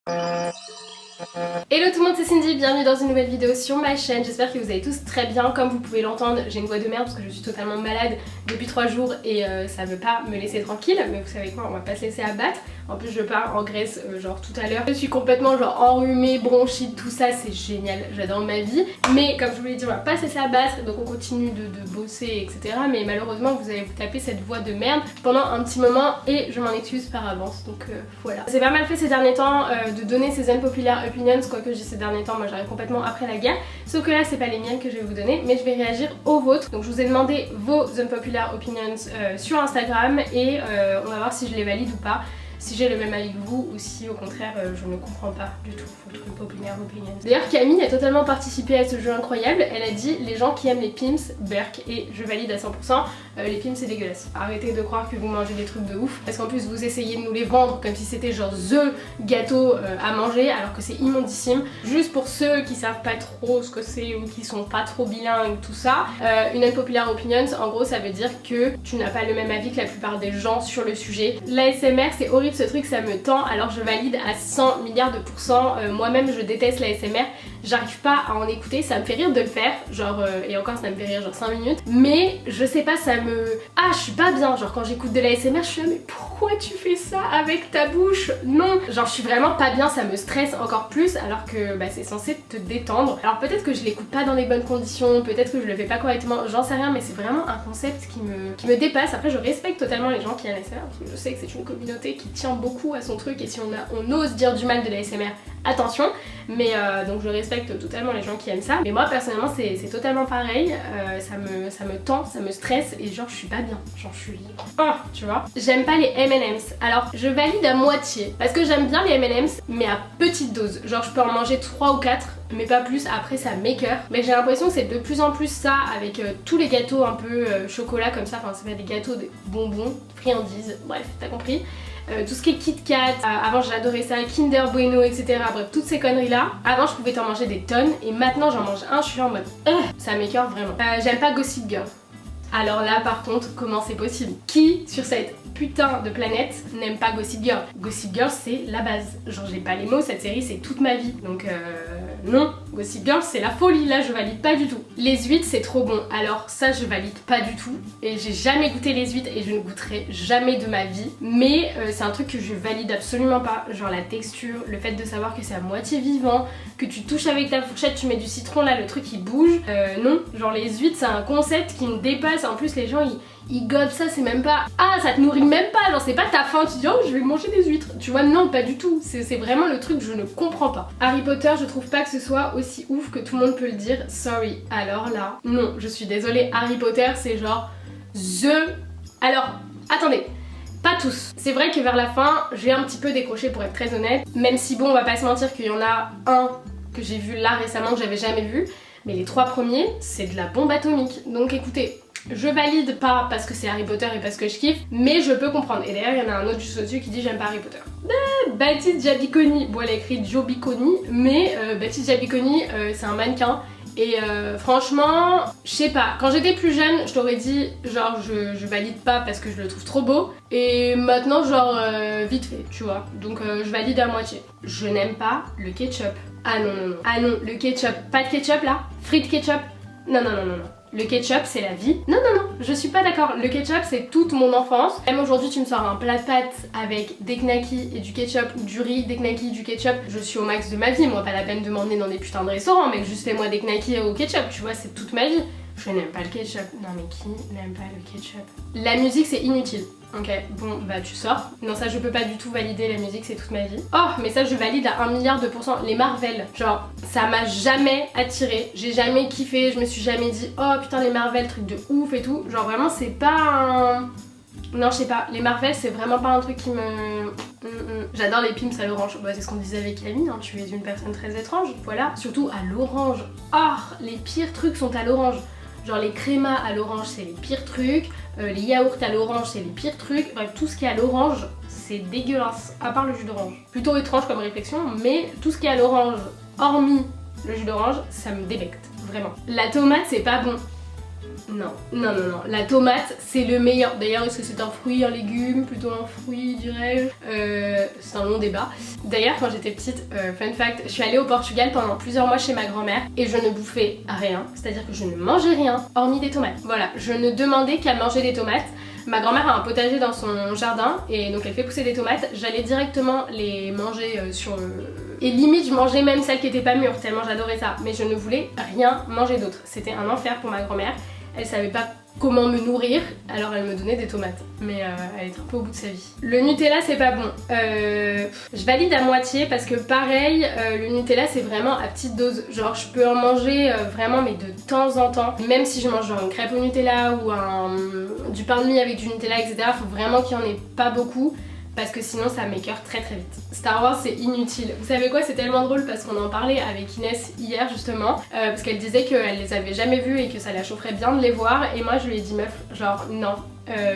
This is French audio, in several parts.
Hello tout le monde, c'est Cindy, bienvenue dans une nouvelle vidéo sur ma chaîne. J'espère que vous allez tous très bien. Comme vous pouvez l'entendre, j'ai une voix de merde parce que je suis totalement malade depuis 3 jours et ça veut pas me laisser tranquille. Mais vous savez quoi, on va pas se laisser abattre. En plus je pars en Grèce genre tout à l'heure. Je suis complètement genre enrhumée, bronchite, tout ça, c'est génial, j'adore ma vie. Mais comme je vous l'ai dit, on va pas se laisser abattre, donc on continue de bosser, etc. Mais malheureusement vous allez vous taper cette voix de merde pendant un petit moment et je m'en excuse par avance, donc voilà. C'est pas mal fait ces derniers temps de donner ces unpopular opinions, quoique j'ai ces derniers temps, moi j'arrive complètement après la guerre. Sauf que là c'est pas les miennes que je vais vous donner, mais je vais réagir aux vôtres. Donc je vous ai demandé vos unpopular opinions sur Instagram et on va voir si je les valide ou pas. Si j'ai le même avis que vous ou si au contraire je ne comprends pas du tout votre populaire opinion. D'ailleurs Camille a totalement participé à ce jeu incroyable, elle a dit les gens qui aiment les Pim's, Burk, et je valide à 100%, les Pim's c'est dégueulasse. Arrêtez de croire que vous mangez des trucs de ouf, parce qu'en plus vous essayez de nous les vendre comme si c'était genre THE gâteau à manger alors que c'est immondissime. Juste pour ceux qui savent pas trop ce que c'est ou qui sont pas trop bilingues, tout ça, une unpopular opinion en gros ça veut dire que tu n'as pas le même avis que la plupart des gens sur le sujet. L'ASMR c'est horrible, ce truc ça me tend, alors je valide à 100 milliards de pourcents. Moi-même je déteste l'ASMR, j'arrive pas à en écouter, ça me fait rire de le faire, genre et encore ça me fait rire genre 5 minutes, mais je sais pas, ça me... Ah je suis pas bien, genre quand j'écoute de l'ASMR je suis là mais pourquoi tu fais ça avec ta bouche? Non, genre je suis vraiment pas bien, ça me stresse encore plus alors que bah, c'est censé te détendre. Alors peut-être que je l'écoute pas dans les bonnes conditions, peut-être que je le fais pas correctement, j'en sais rien, mais c'est vraiment un concept qui me dépasse. Après je respecte totalement les gens qui aiment l'ASMR parce que je sais que c'est une communauté qui tient beaucoup à son truc et si on ose dire du mal de l'ASMR, attention, mais donc je respecte totalement les gens qui aiment ça, mais moi personnellement c'est totalement pareil, ça me tend, ça me stresse et genre je suis pas bien, genre je suis... Oh, tu vois. J'aime pas les M&M's, alors je valide à moitié, parce que j'aime bien les M&M's mais à petite dose, genre je peux en manger 3 ou 4 mais pas plus, après ça m'écœure. Mais j'ai l'impression que c'est de plus en plus ça avec tous les gâteaux un peu chocolat comme ça, enfin c'est pas des gâteaux, des bonbons, friandises, bref, t'as compris. Tout ce qui est Kit Kat, avant j'adorais ça, Kinder Bueno, etc. Bref, toutes ces conneries là. Avant je pouvais t'en manger des tonnes et maintenant j'en mange un, je suis en mode ça m'écœure vraiment. J'aime pas Gossip Girl. Alors là par contre, comment c'est possible? Qui sur cette putain de planète n'aime pas Gossip Girl? Gossip Girl c'est la base. Genre j'ai pas les mots, cette série c'est toute ma vie. Donc non, Gossip Girl c'est la folie, là je valide pas du tout. Les huîtres c'est trop bon, alors ça je valide pas du tout. Et j'ai jamais goûté les huîtres et je ne goûterai jamais de ma vie. Mais c'est un truc que je valide absolument pas. Genre la texture, le fait de savoir que c'est à moitié vivant, que tu touches avec ta fourchette, tu mets du citron là, le truc il bouge. Non, genre les huîtres c'est un concept qui me dépasse. En plus les gens ils gobent ça, c'est même pas... Ah ça te nourrit même pas, genre c'est pas ta faim, tu dis oh je vais manger des huîtres. Tu vois, non pas du tout, c'est vraiment le truc que je ne comprends pas. Harry Potter je trouve pas que ce soit aussi ouf que tout le monde peut le dire, sorry. Alors là, non, je suis désolée, Harry Potter c'est genre Alors, attendez, pas tous. C'est vrai que vers la fin, j'ai un petit peu décroché pour être très honnête, même si bon on va pas se mentir qu'il y en a un que j'ai vu là récemment que j'avais jamais vu, mais les 3 premiers c'est de la bombe atomique. Donc écoutez, je valide pas parce que c'est Harry Potter et parce que je kiffe, mais je peux comprendre. Et d'ailleurs il y en a un autre juste au-dessus qui dit j'aime pas Harry Potter. Baptiste Jabiconi, bon elle a écrit Joe Biconi, mais Baptiste Jabiconi c'est un mannequin. Et franchement, je sais pas, quand j'étais plus jeune, je t'aurais dit genre je valide pas parce que je le trouve trop beau. Et maintenant genre vite fait, tu vois. Donc je valide à moitié. Je n'aime pas le ketchup. Ah non non non. Ah non, le ketchup. Pas de ketchup là? Frites ketchup? Non non non non non. Le ketchup c'est la vie. Non non non, je suis pas d'accord. Le ketchup c'est toute mon enfance. Même aujourd'hui tu me sors un plat de pâtes avec des knackis et du ketchup ou du riz, des knackis, du ketchup. Je suis au max de ma vie. Moi pas la peine de m'emmener dans des putains de restaurants, mec, juste fais-moi des knackis au ketchup, tu vois, c'est toute ma vie. Je n'aime pas le ketchup. Non mais qui n'aime pas le ketchup? La musique c'est inutile. Ok, bon bah tu sors. Non ça je peux pas du tout valider, la musique c'est toute ma vie. Oh mais ça je valide à 1 milliard de pourcents. Les Marvel, genre ça m'a jamais attiré, j'ai jamais kiffé, je me suis jamais dit oh putain les Marvel truc de ouf et tout. Genre vraiment c'est pas un... Non je sais pas, les Marvel c'est vraiment pas un truc qui me... J'adore les Pim's à l'orange, bah, c'est ce qu'on disait avec Camille, hein. Tu es une personne très étrange, voilà. Surtout à l'orange, oh les pires trucs sont à l'orange. Genre les crémas à l'orange c'est les pires trucs, les yaourts à l'orange c'est les pires trucs, bref tout ce qui est à l'orange c'est dégueulasse, à part le jus d'orange. Plutôt étrange comme réflexion, mais tout ce qui est à l'orange, hormis le jus d'orange, ça me débecte, vraiment. La tomate c'est pas bon. Non, non, non, non. La tomate, c'est le meilleur. D'ailleurs, est-ce que c'est un fruit, un légume, plutôt un fruit, dirais-je c'est un long débat. D'ailleurs, quand j'étais petite, fun fact, je suis allée au Portugal pendant plusieurs mois chez ma grand-mère et je ne bouffais rien. C'est-à-dire que je ne mangeais rien, hormis des tomates. Voilà, je ne demandais qu'à manger des tomates. Ma grand-mère a un potager dans son jardin et donc elle fait pousser des tomates. J'allais directement les manger sur le... Et limite je mangeais même celles qui étaient pas mûres tellement j'adorais ça. Mais je ne voulais rien manger d'autre. C'était un enfer pour ma grand-mère. Elle savait pas comment me nourrir, alors elle me donnait des tomates. Mais elle était un peu au bout de sa vie. Le Nutella c'est pas bon. Je valide à moitié parce que pareil, le Nutella c'est vraiment à petite dose. Genre je peux en manger vraiment mais de temps en temps. Même si je mange genre une crêpe au Nutella ou du pain de mie avec du Nutella etc. Faut vraiment qu'il y en ait pas beaucoup. Parce que sinon ça m'écœure très très vite. Star Wars c'est inutile. Vous savez quoi, c'est tellement drôle parce qu'on en parlait avec Inès hier justement parce qu'elle disait qu'elle les avait jamais vus et que ça la chaufferait bien de les voir et moi je lui ai dit meuf genre non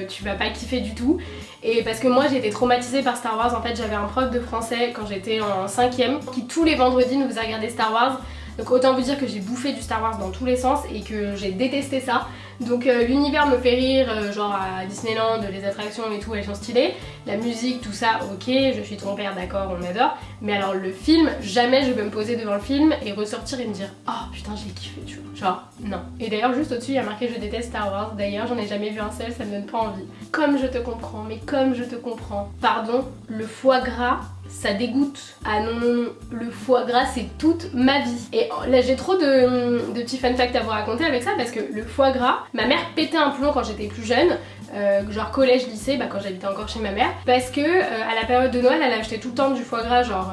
tu vas pas kiffer du tout. Et parce que moi j'ai été traumatisée par Star Wars. En fait j'avais un prof de français quand j'étais en 5ème qui tous les vendredis nous faisait regarder Star Wars. Donc autant vous dire que j'ai bouffé du Star Wars dans tous les sens et que j'ai détesté ça. Donc l'univers me fait rire, genre à Disneyland, les attractions et tout, elles sont stylées. La musique, tout ça, ok, je suis ton père, d'accord, on adore. Mais alors le film, jamais je peux me poser devant le film et ressortir et me dire oh putain j'ai kiffé, tu vois. Genre non. Et d'ailleurs juste au-dessus il y a marqué je déteste Star Wars. D'ailleurs j'en ai jamais vu un seul, ça me donne pas envie. Comme je te comprends, mais comme je te comprends. Pardon, le foie gras ça dégoûte. Ah non non non, le foie gras c'est toute ma vie. Et là j'ai trop de petits fun facts à vous raconter avec ça parce que le foie gras, ma mère pétait un plomb quand j'étais plus jeune. Genre collège, lycée, quand j'habitais encore chez ma mère, parce que à la période de Noël elle achetait tout le temps du foie gras genre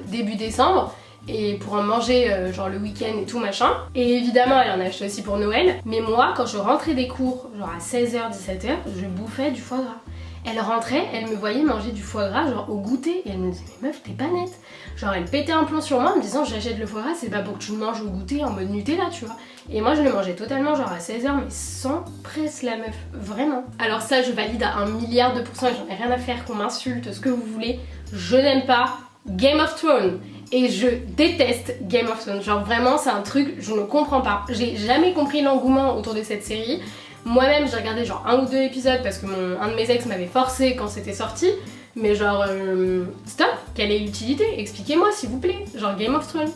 début décembre et pour en manger genre le week-end et tout machin. Et évidemment elle en achetait aussi pour Noël, mais moi quand je rentrais des cours genre à 16h 17h je bouffais du foie gras. Elle rentrait, elle me voyait manger du foie gras genre au goûter et elle me disait mais meuf t'es pas nette. Genre elle pétait un plomb sur moi en me disant j'achète le foie gras c'est pas pour que tu le manges au goûter en mode Nutella tu vois. Et moi je le mangeais totalement genre à 16h mais sans presse la meuf, vraiment. Alors ça je valide à 1 milliard de pourcents et j'en ai rien à faire qu'on m'insulte, ce que vous voulez. Je n'aime pas Game of Thrones. Et je déteste Game of Thrones, genre vraiment c'est un truc, je ne comprends pas. J'ai jamais compris l'engouement autour de cette série. Moi-même j'ai regardé genre 1 ou 2 épisodes parce que un de mes ex m'avait forcé quand c'était sorti. Mais genre, stop, quelle est l'utilité? Expliquez-moi s'il vous plaît. Genre Game of Thrones,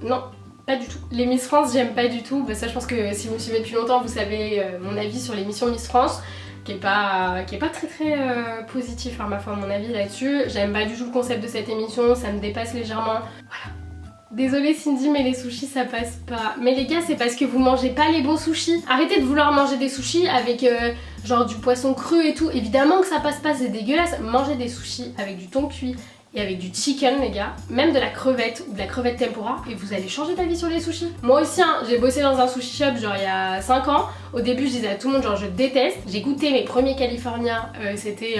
non, pas du tout. Les Miss France j'aime pas du tout, ça je pense que si vous me suivez depuis longtemps vous savez mon avis sur l'émission Miss France. Qui est pas très très positif ma foi mon avis là-dessus. J'aime pas du tout le concept de cette émission, ça me dépasse légèrement. Voilà. Désolée Cindy mais les sushis ça passe pas. Mais les gars c'est parce que vous mangez pas les bons sushis. Arrêtez de vouloir manger des sushis avec genre du poisson cru et tout. Évidemment que ça passe pas, c'est dégueulasse. Mangez des sushis avec du thon cuit et avec du chicken les gars, même de la crevette ou de la crevette tempura et vous allez changer d'avis sur les sushis. Moi aussi j'ai bossé dans un sushi shop genre il y a 5 ans. Au début je disais à tout le monde genre je déteste. J'ai goûté mes premiers californiens, c'était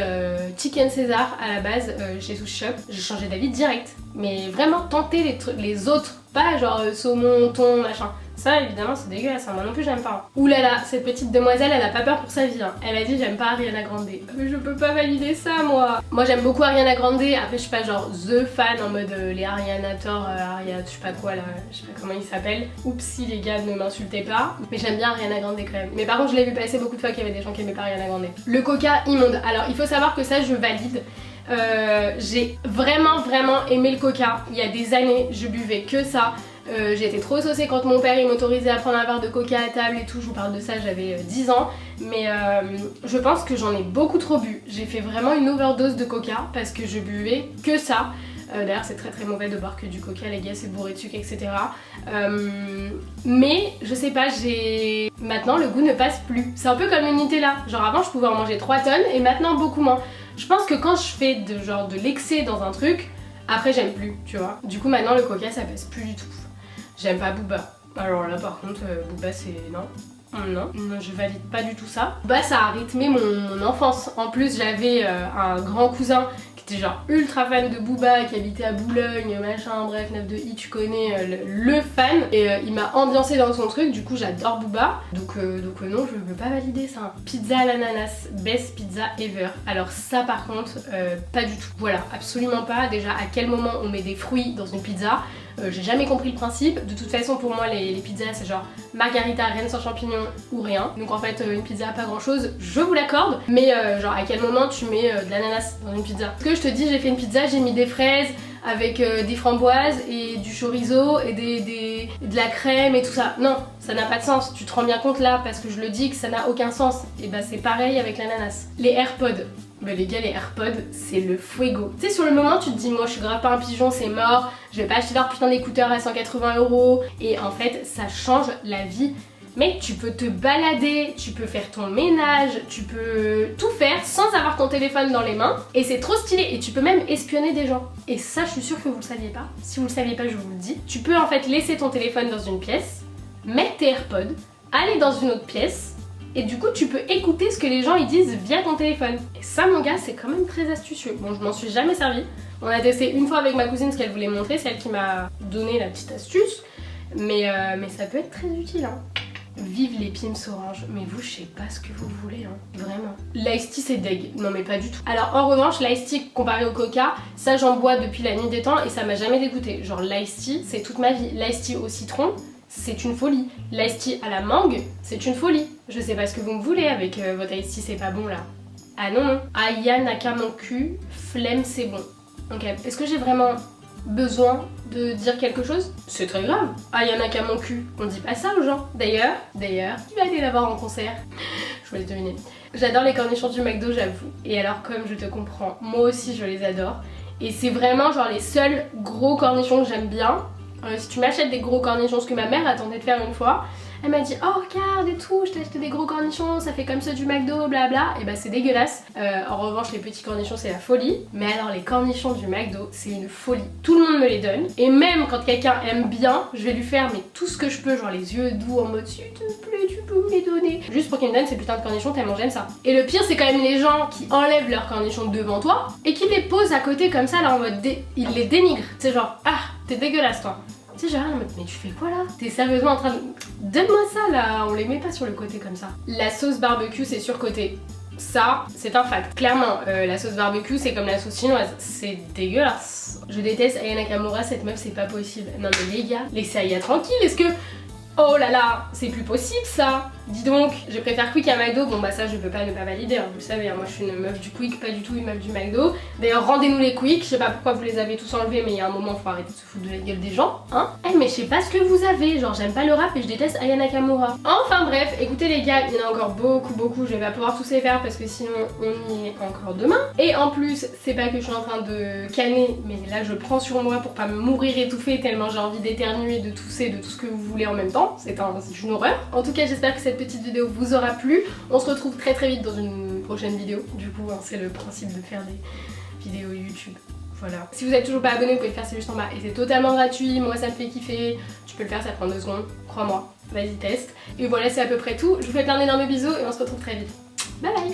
chicken César à la base chez Sushi Shop. J'ai changé d'avis direct. Mais vraiment tentez les autres, pas genre saumon, thon, machin. Ça évidemment c'est dégueulasse, moi non plus j'aime pas. Ouh là là, cette petite demoiselle elle a pas peur pour sa vie. Elle a dit j'aime pas Ariana Grande. Mais je peux pas valider ça moi. Moi j'aime beaucoup Ariana Grande, après je suis pas genre the fan en mode les Arianator, Ariana je sais pas quoi là, je sais pas comment il s'appelle. Oupsie les gars ne m'insultez pas. Mais j'aime bien Ariana Grande quand même. Mais par contre je l'ai vu passer beaucoup de fois qu'il y avait des gens qui aimaient pas Ariana Grande. Le coca immonde, alors il faut savoir que ça je valide. J'ai vraiment aimé le coca. Il y a des années je buvais que ça. J'ai été trop saucée quand mon père il m'autorisait à prendre un verre de coca à table et tout, je vous parle de ça, j'avais 10 ans. Mais je pense que j'en ai beaucoup trop bu. J'ai fait vraiment une overdose de coca parce que je buvais que ça. D'ailleurs c'est très mauvais de boire que du coca les gars, c'est bourré de sucre etc. Mais je sais pas, maintenant le goût ne passe plus. C'est un peu comme le Nutella, genre avant je pouvais en manger 3 tonnes et maintenant beaucoup moins. Je pense que quand je fais de l'excès dans un truc, après j'aime plus, tu vois. Du coup maintenant le coca ça passe plus du tout. J'aime pas Booba. Alors là par contre Booba c'est non. Non, je valide pas du tout ça. Bah ça a rythmé mon enfance. En plus j'avais un grand cousin qui était genre ultra fan de Booba, qui habitait à Boulogne, machin, bref, 9 de I, tu connais, le fan. Et il m'a ambiancé dans son truc, du coup j'adore Booba. Donc non, je veux pas valider ça. Pizza à l'ananas, best pizza ever. Alors ça par contre, pas du tout. Voilà, absolument pas. Déjà à quel moment on met des fruits dans une pizza? J'ai jamais compris le principe. De toute façon pour moi les pizzas c'est genre margarita, rien sans champignons ou rien. Donc en fait une pizza pas grand chose, je vous l'accorde. Mais genre à quel moment tu mets de l'ananas dans une pizza? Parce que je te dis j'ai fait une pizza, j'ai mis des fraises avec des framboises et du chorizo et de la crème et tout ça. Non, ça n'a pas de sens. Tu te rends bien compte là parce que je le dis que ça n'a aucun sens. Et bah c'est pareil avec l'ananas. Les AirPods. Bah les gars, les AirPods, c'est le fuego. Tu sais, sur le moment, tu te dis, moi je suis grave pas un pigeon, c'est mort, je vais pas acheter leur putain d'écouteurs à 180 €. Et en fait, ça change la vie. Mec, tu peux te balader, tu peux faire ton ménage, tu peux tout faire sans avoir ton téléphone dans les mains. Et c'est trop stylé. Et tu peux même espionner des gens. Et ça, je suis sûre que vous le saviez pas. Si vous le saviez pas, je vous le dis. Tu peux en fait laisser ton téléphone dans une pièce, mettre tes AirPods, aller dans une autre pièce. Et du coup tu peux écouter ce que les gens ils disent via ton téléphone. Et ça mon gars c'est quand même très astucieux. Bon je m'en suis jamais servi. On a testé une fois avec ma cousine ce qu'elle voulait montrer, c'est elle qui m'a donné la petite astuce. Mais ça peut être très utile hein. Vive les Pim's Orange, mais vous je sais pas ce que vous voulez hein, vraiment. L'ice tea c'est deg, non mais pas du tout. Alors en revanche l'ice tea comparé au coca, ça j'en bois depuis la nuit des temps et ça m'a jamais dégoûté. Genre l'ice tea c'est toute ma vie, l'ice tea au citron c'est une folie. L'ice tea à la mangue, c'est une folie. Je sais pas ce que vous me voulez avec votre ice tea, c'est pas bon là. Ah non, Aya Naka mon cul, flemme c'est bon. Ok, est-ce que j'ai vraiment besoin de dire quelque chose? C'est très grave. Aya Naka mon cul, on dit pas ça aux gens. D'ailleurs, tu vas aller la voir en concert. Je vous laisse deviner. J'adore les cornichons du McDo, j'avoue. Et alors comme je te comprends, moi aussi je les adore. Et c'est vraiment genre les seuls gros cornichons que j'aime bien. Si tu m'achètes des gros cornichons, ce que ma mère attendait de faire une fois, elle m'a dit oh regarde et tout, je t'ai acheté des gros cornichons, ça fait comme ceux du McDo, blabla. Et bah c'est dégueulasse. En revanche les petits cornichons c'est la folie. Mais alors les cornichons du McDo c'est une folie. Tout le monde me les donne. Et même quand quelqu'un aime bien, je vais lui faire mais tout ce que je peux, genre les yeux doux en mode s'il te plaît tu peux me les donner. Juste pour qu'il me donne ces putains de cornichons tellement j'aime ça. Et le pire c'est quand même les gens qui enlèvent leurs cornichons devant toi et qui les posent à côté comme ça là en mode ils les dénigrent. C'est genre ah t'es dégueulasse toi. Tu sais, genre, mais tu fais quoi là? T'es sérieusement en train de... Donne-moi ça là, on les met pas sur le côté comme ça. La sauce barbecue c'est surcoté. Ça, c'est un fact. Clairement, la sauce barbecue c'est comme la sauce chinoise. C'est dégueulasse. Je déteste Aya Nakamura, cette meuf c'est pas possible. Non mais les gars, laissez Aya tranquille, est-ce que... Oh là là, c'est plus possible ça. Dis donc, je préfère Quick à McDo, bon bah ça je peux pas ne pas valider, hein. Vous le savez, hein, moi je suis une meuf du Quick, pas du tout une meuf du McDo. D'ailleurs rendez-nous les Quick, je sais pas pourquoi vous les avez tous enlevés mais il y a un moment faut arrêter de se foutre de la gueule des gens, hein. Eh mais je sais pas ce que vous avez, genre j'aime pas le rap et je déteste Aya Nakamura. Enfin bref, écoutez les gars, il y en a encore beaucoup, je vais pas pouvoir tous les faire parce que sinon on y est encore demain. Et en plus, c'est pas que je suis en train de canner, mais là je prends sur moi pour pas me mourir étouffée tellement j'ai envie d'éternuer, de tousser, de tout ce que vous voulez en même temps. C'est une horreur. En tout cas j'espère que cette petite vidéo vous aura plu. On se retrouve très vite dans une prochaine vidéo. Du coup hein, c'est le principe de faire des vidéos YouTube. Voilà. Si vous êtes toujours pas abonné, vous pouvez le faire, c'est juste en bas. Et c'est totalement gratuit, moi ça me fait kiffer. Tu peux le faire, ça prend 2 secondes, crois-moi. Vas-y teste. Et voilà c'est à peu près tout. Je vous fais plein d'énormes bisous et on se retrouve très vite. Bye bye.